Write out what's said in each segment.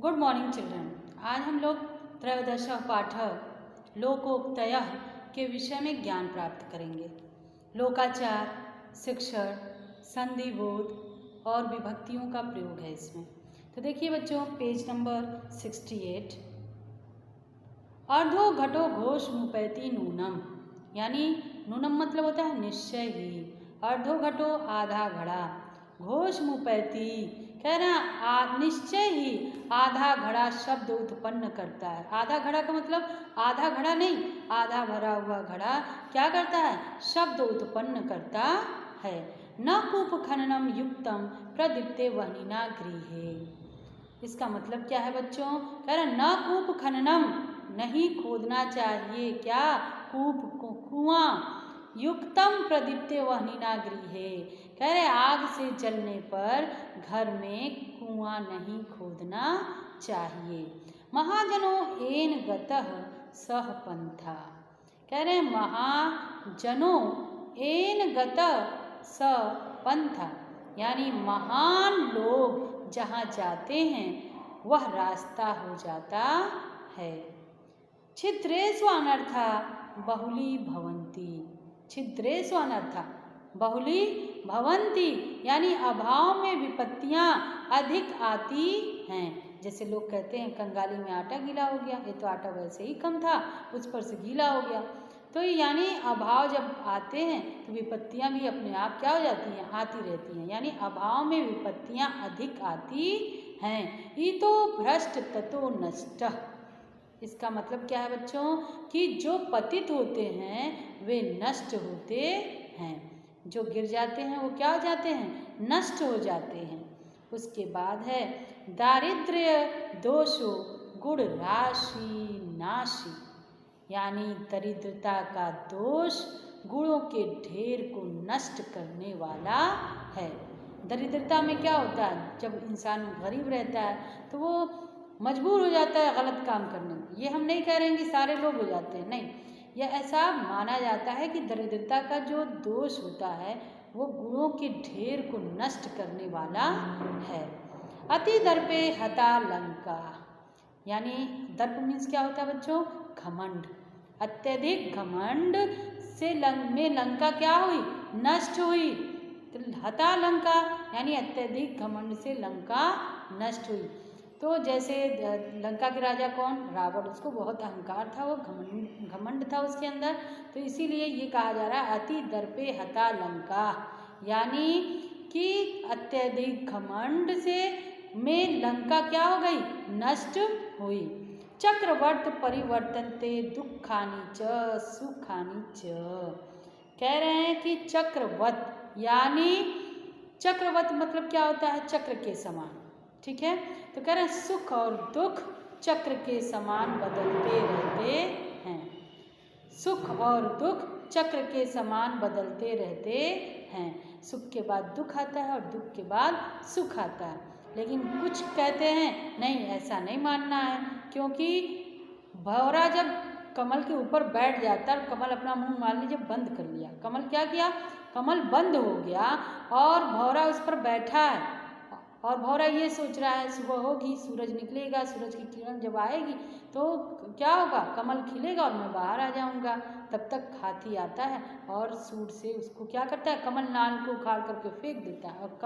Good morning children. आज हम लोग त्रयोदश पाठ लोकोक्तयः के विषय में ज्ञान प्राप्त करेंगे। लोकाचार, शिक्षण, संधिबोध और विभक्तियों का प्रयोग है इसमें। तो देखिए बच्चों, पेज नंबर 68। अर्धो घटो घोष मुपैति नूनम, यानी नूनम मतलब होता है निश्चय ही। अर्धो घटो आधा घड़ा, घोष मुपैति कह रहे हैं निश्चय ही आधा घड़ा शब्द उत्पन्न करता है। आधा घड़ा का मतलब आधा घड़ा नहीं, आधा भरा हुआ घड़ा क्या करता है? शब्द उत्पन्न करता है। न कूप खननम युक्तम प्रदीप्ते वह्निना गृहे। इसका मतलब क्या है बच्चों? कह रहे न कूप खननम, नहीं खोदना चाहिए क्या? कूप कुआं। युक्तम प्रदीप्ते वह्निना गृहे, कह रहे आग से जलने पर घर में कुआं नहीं खोदना चाहिए। महाजनों एन गतः सह पंथा, कह रहे महाजनों एन गतः सह पंथा, यानी महान लोग जहाँ जाते हैं वह रास्ता हो जाता है। छिद्रेषु अनर्था बहुली भवन्ति, छिद्रेषु अनर्था बहुली भवन्ति, यानी अभाव में विपत्तियां अधिक आती हैं। जैसे लोग कहते हैं कंगाली में आटा गीला हो गया, ये तो आटा वैसे ही कम था, उस पर से गीला हो गया। तो यानी अभाव जब आते हैं तो विपत्तियां भी अपने आप क्या हो जाती हैं? आती रहती हैं। यानी अभाव में विपत्तियां अधिक आती हैं। ईतो भ्रष्ट ततो नष्ट, इसका मतलब क्या है बच्चों? कि जो पतित होते हैं वे नष्ट होते हैं। जो गिर जाते हैं वो क्या हो जाते हैं? नष्ट हो जाते हैं। उसके बाद है दारिद्र्य दोषो गुण राशि नाशी, यानी दरिद्रता का दोष गुणों के ढेर को नष्ट करने वाला है। दरिद्रता में क्या होता है? जब इंसान गरीब रहता है तो वो मजबूर हो जाता है गलत काम करने में। ये हम नहीं कह रहे हैं कि सारे लोग हो जाते हैं, नहीं, यह ऐसा माना जाता है कि दरिद्रता का जो दोष होता है वो गुणों के ढेर को नष्ट करने वाला है। अति दर्पे हता लंका, यानी दर्प मीन्स क्या होता है बच्चों? घमंड। अत्यधिक घमंड से लंका क्या हुई? नष्ट हुई। तो हता लंका यानी अत्यधिक घमंड से लंका नष्ट हुई। तो जैसे लंका के राजा कौन? रावण। उसको बहुत अहंकार था, वो घमंड था उसके अंदर, तो इसीलिए ये कहा जा रहा है अति दर्पे हता लंका, यानी कि अत्यधिक घमंड से में लंका क्या हो गई? नष्ट हुई। चक्रवर्त परिवर्तनते दुखानि च सुखानि च, कह रहे हैं कि चक्रवत, यानी चक्रवत मतलब क्या होता है? चक्र के समान, ठीक है। तो कह रहे हैं सुख और दुख चक्र के समान बदलते रहते हैं। सुख और दुख चक्र के समान बदलते रहते हैं। सुख के बाद दुख आता है और दुख के बाद सुख आता है। लेकिन कुछ कहते हैं नहीं, ऐसा नहीं मानना है, क्योंकि भौरा जब कमल के ऊपर बैठ जाता है, कमल अपना मुंह मान लीजिए बंद कर लिया, कमल क्या किया? कमल बंद हो गया और भौरा उस पर बैठा है और भौरा ये सोच रहा है सुबह होगी, सूरज निकलेगा, सूरज की किरण जब आएगी तो क्या होगा? कमल खिलेगा और मैं बाहर आ जाऊंगा। तब तक हाथी आता है और सूर से उसको क्या करता है? कमल नाल को उखाड़ करके फेंक देता है और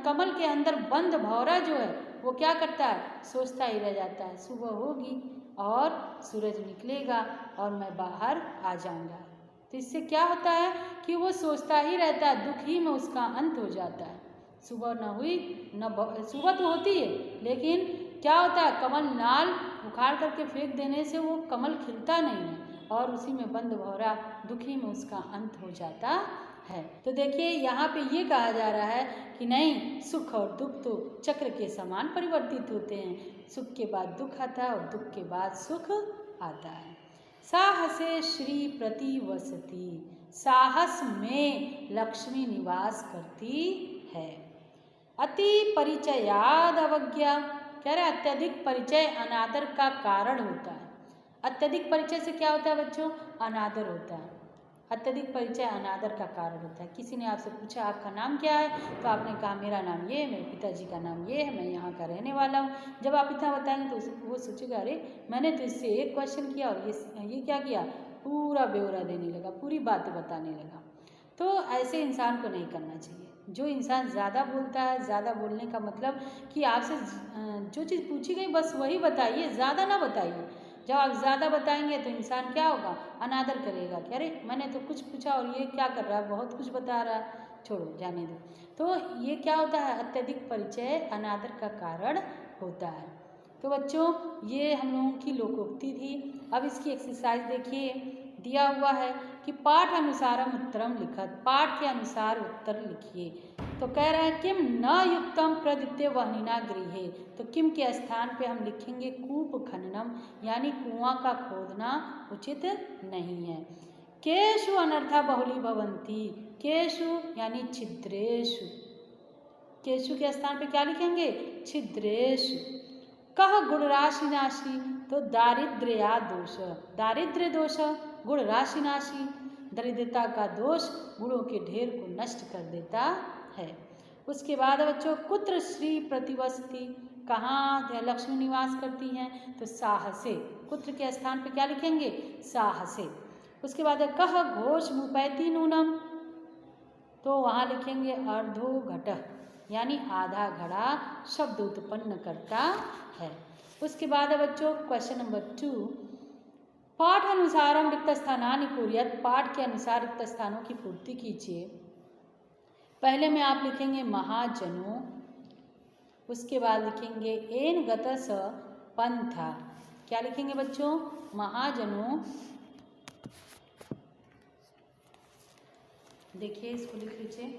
कमल के अंदर बंद भौरा जो है वो क्या करता है? सोचता ही रह जाता है सुबह होगी और सूरज निकलेगा और मैं बाहर आ जाऊंगा। तो इससे क्या होता है कि वो सोचता ही रहता है, दुख ही में उसका अंत हो जाता है। सुबह न हुई न सुबह तो होती है, लेकिन क्या होता है? कमल नाल उखाड़ करके फेंक देने से वो कमल खिलता नहीं है और उसी में बंद भौरा दुखी में उसका अंत हो जाता है। तो देखिए यहाँ पे ये कहा जा रहा है कि नहीं, सुख और दुख तो चक्र के समान परिवर्तित होते हैं। सुख के बाद दुख आता है और दुख के बाद सुख आता है। साहसे श्री प्रतिवसति, साहस में लक्ष्मी निवास करती है। अति परिचयाद अवज्ञा, कह रहे अत्यधिक परिचय अनादर का कारण होता है। अत्यधिक परिचय से क्या होता है बच्चों? अनादर होता है। अत्यधिक परिचय अनादर का कारण होता है। किसी ने आपसे पूछा आपका नाम क्या है, तो आपने कहा मेरा नाम ये है, मेरे पिताजी का नाम ये है, मैं यहाँ का रहने वाला हूँ। जब आप इतना बताएंगे तो वो सोचेगा अरे मैंने तो इससे एक क्वेश्चन किया और ये क्या किया, पूरा ब्यौरा देने लगा, पूरी बातें बताने लगा। तो ऐसे इंसान को नहीं करना चाहिए। जो इंसान ज़्यादा बोलता है, ज़्यादा बोलने का मतलब कि आपसे जो चीज़ पूछी गई बस वही बताइए, ज़्यादा ना बताइए। जब आप ज़्यादा बताएंगे तो इंसान क्या होगा, अनादर करेगा कि अरे मैंने तो कुछ पूछा और ये क्या कर रहा है, बहुत कुछ बता रहा है, छोड़ो जाने दो। तो ये क्या होता है, अत्यधिक परिचय अनादर का कारण होता है। तो बच्चों ये हम लोगों की लोकोक्ति थी। अब इसकी एक्सरसाइज देखिए, दिया हुआ है कि पाठ अनुसारम उत्तरम लिखत, पाठ के अनुसार उत्तर लिखिए। तो कह रहा है किम न युक्तम प्रद्वितीय वहनिना गृहे, तो किम के स्थान पे हम लिखेंगे कूप खननम, यानी कुआं का खोदना उचित नहीं है। केशु अनर्था बहुली भवंती, केशु यानी छिद्रेशु, केशु के स्थान पे क्या लिखेंगे, छिद्रेशु। कह गुण राशि नाशी, तो दारिद्र्या दोष, दारिद्र्य दोष गुण राशि नाशी, दरिद्रता का दोष गुणों के ढेर को नष्ट कर देता है। उसके बाद बच्चों कुत्र श्री प्रतिवसती, कहाँ लक्ष्मी निवास करती हैं, तो साहसे, कुत्र के स्थान पे क्या लिखेंगे, साहसे। उसके बाद कह घोष मुपैती नूनम, तो वहाँ लिखेंगे अर्धो घट, यानी आधा घड़ा शब्द उत्पन्न करता है। उसके बाद बच्चों क्वेश्चन नंबर 2, पाठ अनुसारम रिक्त स्थानानि पूर्यत, पाठ के अनुसार रिक्त स्थानों की पूर्ति कीजिए। पहले में आप लिखेंगे महाजनों, उसके बाद लिखेंगे एन गतस पंथा, क्या लिखेंगे बच्चों, महाजनों। देखिए इसको लिख लीजिए,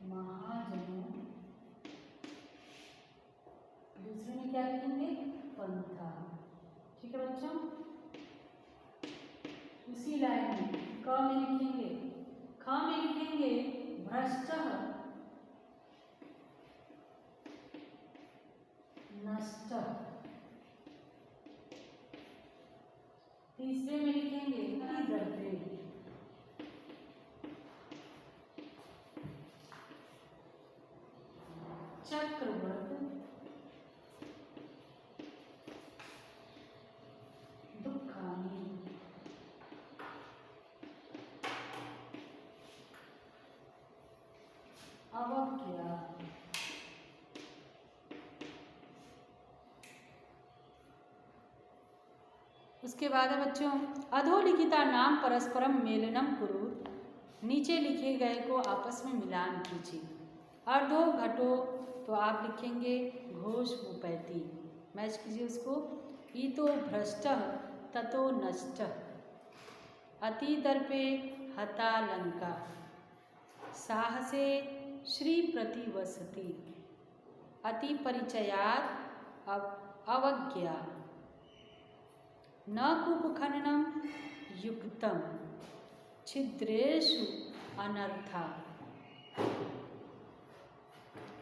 महाजनों, दूसरे में क्या लिखेंगे, पंथा। ठीक है बच्चों, उसी लाइन में क में लिखेंगे, ख में लिखेंगे भ्रष्ट नष्ट, तीसरे में लिखेंगे दर्पे, चक्रवर्त दुखानी, अवज्ञा, उसके बाद है बच्चों अधोलिखिता नाम परस्परम मेलनम कुरुत, नीचे लिखे गए को आपस में मिलान कीजिए। अर्धो घटो, तो आप लिखेंगे घोष मुपैती, मैच कीजिए उसको। ईतो भ्रष्ट ततो नष्ट, अति दर्पे हता लंका, साहसे श्री प्रतिवसति, अति परिचयात अवज्ञा, न कूप खननम युक्तम, छिद्रेषु अनर्था।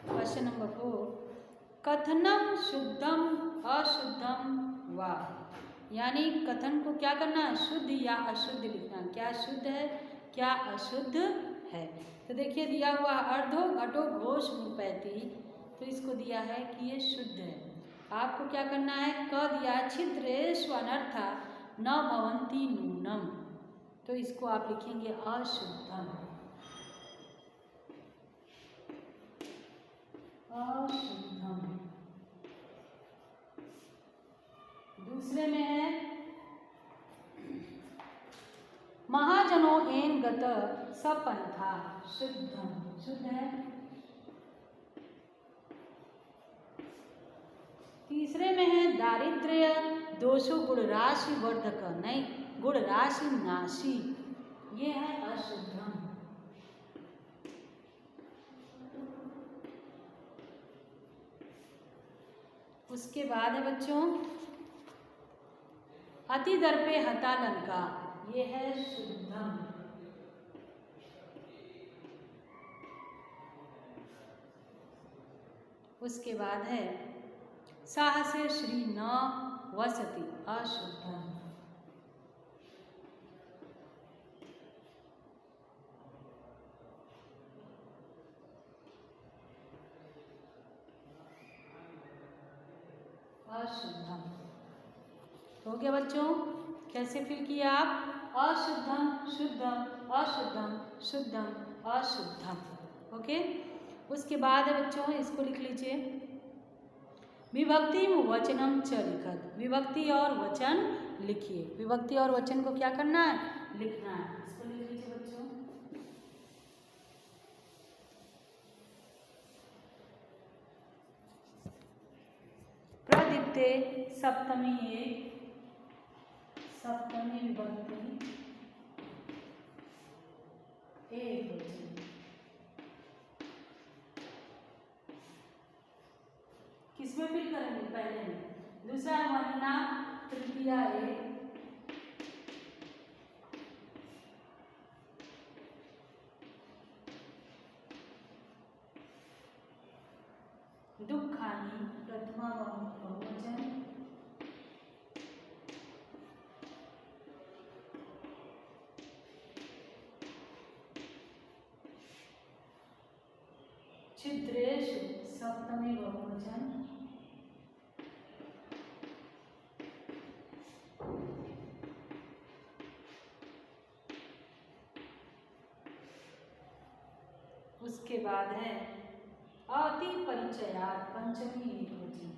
क्वेश्चन नंबर 4, कथनम शुद्धम अशुद्धम वा, यानी कथन को क्या करना है, शुद्ध या अशुद्ध लिखना, क्या शुद्ध है क्या अशुद्ध है। तो देखिए दिया हुआ अर्धो घटो घोष मुपैती, तो इसको दिया है कि ये शुद्ध है। आपको क्या करना है, क दिया है छिद्रेषु अनर्था न भवंती नूनम, तो इसको आप लिखेंगे अशुद्धम, अशुद्धम। दूसरे में है महाजनो एन गत सपंथा, शुद्धम, शुद्ध है। तीसरे में है दारिद्र्य दोषो गुण राशि वर्धक, नहीं गुण राशि नाशी, ये है अशुद्धम। उसके बाद है बच्चों अति दर्पे हता लंका, ये है शुद्धम। उसके बाद है साहसे श्री न वसति अशुद्धम। अशुद्धम हो गया बच्चों। कैसे फिल किया आप? अशुद्धम शुद्धम अशुद्धम शुद्धम अशुद्धम। ओके। उसके बाद है बच्चों, इसको लिख लीजिए, विभक्ति वचनम च लिखत। विभक्ति और वचन लिखिए। विभक्ति और वचन को क्या करना है? लिखना है। इसको लिख लीजिए बच्चों। प्रदीप्ते सप्तमी एक, सप्तमी विभक्ति एक वचन। किसमें फिल करेंगे? पहले में। दूसरा वनना तृतीया एक, दुखानी प्रथमा बहुवचन, छिद्रेषु सप्तमी बहुवचन, उसके बाद है अति परिचयात् पंचमी एकवचन।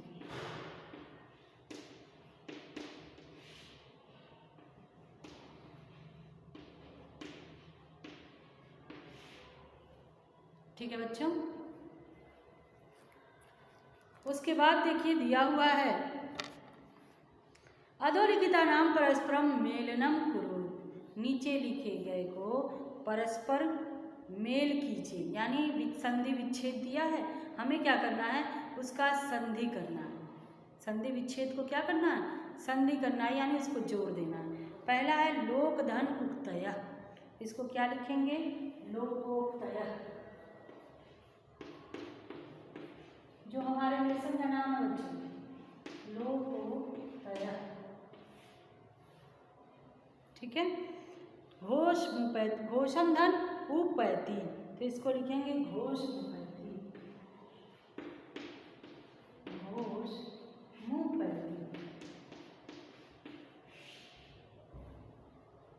ठीक है बच्चों। उसके बाद देखिए दिया हुआ है अधोलिखिता नाम परस्परम मेलनम कुरु। नीचे लिखे गए को परस्पर मेल कीजिए, यानी संधि विच्छेद दिया है, हमें क्या करना है? उसका संधि करना है। संधि विच्छेद को क्या करना है? संधि करना है, यानी उसको जोड़ देना है। पहला है लोकधन उक्तयः। इसको क्या लिखेंगे? लोकोक्तयः। जो हमारे लेसन का नाम है बच्चों, लोकोक्तयः। ठीक है। घोष मुपैति, घोषम धन उपैति, तो इसको लिखेंगे घोष मुपैति, घोष मुपैति।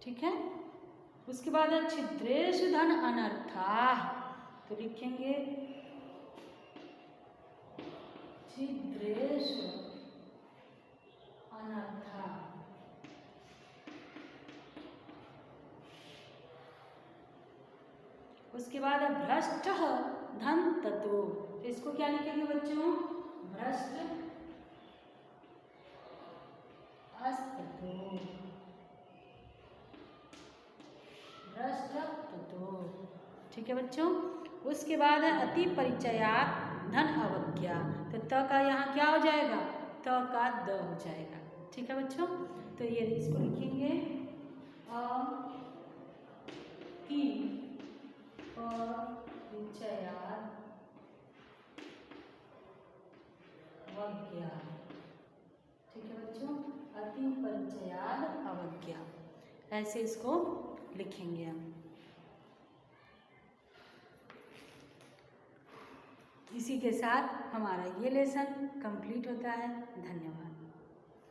ठीक है। उसके बाद है छिद्रेषु धन अनर्थाः, तो लिखेंगे छिद्रेषु अनर्थाः। उसके बाद है भ्रष्ट धन ततो, तो इसको क्या लिखेंगे बच्चों? भ्रष्ट अस्ततो, भ्रष्ट ततो। ठीक है बच्चों। उसके बाद है अति परिचयात् धन अवज्ञा, तो त का यहाँ क्या हो जाएगा? त का द हो जाएगा। ठीक है बच्चों। तो ये इसको लिखेंगे अति परिचयात् अवज्ञा। ठीक है बच्चों, अति परिचयात् अवज्ञा, ऐसे इसको लिखेंगे हम। इसी के साथ हमारा ये लेसन कंप्लीट होता है। धन्यवाद।